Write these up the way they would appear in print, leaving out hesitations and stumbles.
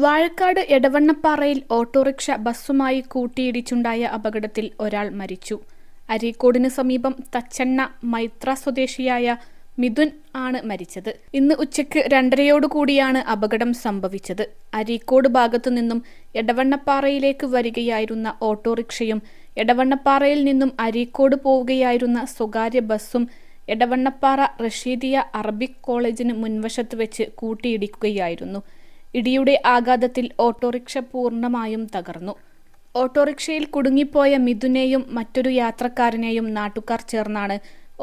Vazhakkad എടവണ്ണപ്പാറയിൽ autorickshaw ബസ്സുമായി കൂട്ടിയിടിച്ചുണ്ടായ അപകടത്തിൽ ഒരാൾ മരിച്ചു. അരീക്കോടിന് സമീപം തച്ചണ്ണ മൈത്ര സ്വദേശിയായ മിഥുൻ ആണ് മരിച്ചത്. ഇന്ന് ഉച്ചയ്ക്ക് 2:30 അപകടം സംഭവിച്ചത്. അരീക്കോട് ഭാഗത്തു നിന്നും എടവണ്ണപ്പാറയിലേക്ക് വരികയായിരുന്ന ഓട്ടോറിക്ഷയും എടവണ്ണപ്പാറയിൽ നിന്നും അരീക്കോട് പോവുകയായിരുന്ന സ്വകാര്യ ബസ്സും എടവണ്ണപ്പാറ റഷീദിയ അറബിക് കോളേജിന് മുൻവശത്ത് വെച്ച് കൂട്ടിയിടിക്കുകയായിരുന്നു. ഇടിയുടെ ആഘാതത്തിൽ ഓട്ടോറിക്ഷ പൂർണ്ണമായും തകർന്നു. ഓട്ടോറിക്ഷയിൽ കുടുങ്ങിപ്പോയ മിഥുനെയും മറ്റൊരു യാത്രക്കാരനെയും നാട്ടുകാർ ചേർന്നാണ്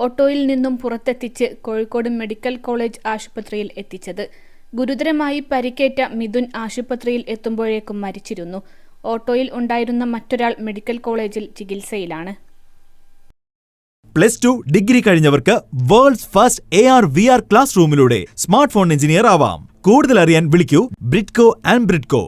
ഓട്ടോയിൽ നിന്നും പുറത്തെത്തിച്ച് കോഴിക്കോട് മെഡിക്കൽ കോളേജ് ആശുപത്രിയിൽ എത്തിച്ചത്. ഗുരുതരമായി പരിക്കേറ്റ മിഥുൻ ആശുപത്രിയിൽ എത്തുമ്പോഴേക്കും മരിച്ചിരുന്നു. ഓട്ടോയിൽ ഉണ്ടായിരുന്ന മറ്റൊരാൾ മെഡിക്കൽ കോളേജിൽ ചികിത്സയിലാണ്. +2 ഡിഗ്രി കഴിഞ്ഞവർക്ക് വേൾഡ്സ് ഫസ്റ്റ് AR/VR ക്ലാസ് റൂമിലൂടെ സ്മാർട്ട് ഫോൺ എഞ്ചിനീയർ ആവാം. കൂടുതൽ അറിയാൻ വിളിക്കൂ ബ്രിഡ്കോ ആൻഡ് ബ്രിഡ്കോ.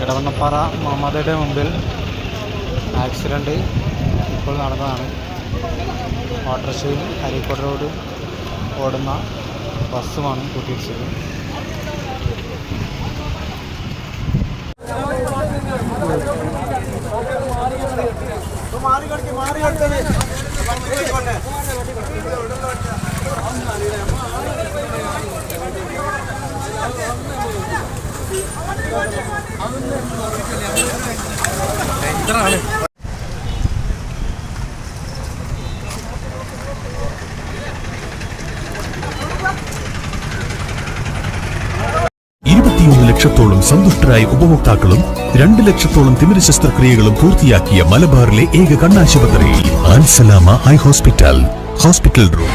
എടവണ്ണപ്പാറ മമതയുടെ മുമ്പിൽ ആക്സിഡൻറ്റ് ഇപ്പോൾ നടന്നതാണ്. ഓട്ടോറിക്ഷയിൽ അരീക്കോട് റോഡ് ഓടുന്ന ബസ്സുമാണ് കൂട്ടിയിടിച്ചത്. എന്താണ് 21 ലക്ഷത്തോളം സന്തുഷ്ടരായ ഉപഭോക്താക്കളും 2 ലക്ഷത്തോളം തിമിര ശസ്ത്രക്രിയകളും പൂർത്തിയാക്കിയ മലബാറിലെ ഏക കണ്ണാശുപത്രി ആൻസലാമ ഐ ഹോസ്പിറ്റൽ റൂം.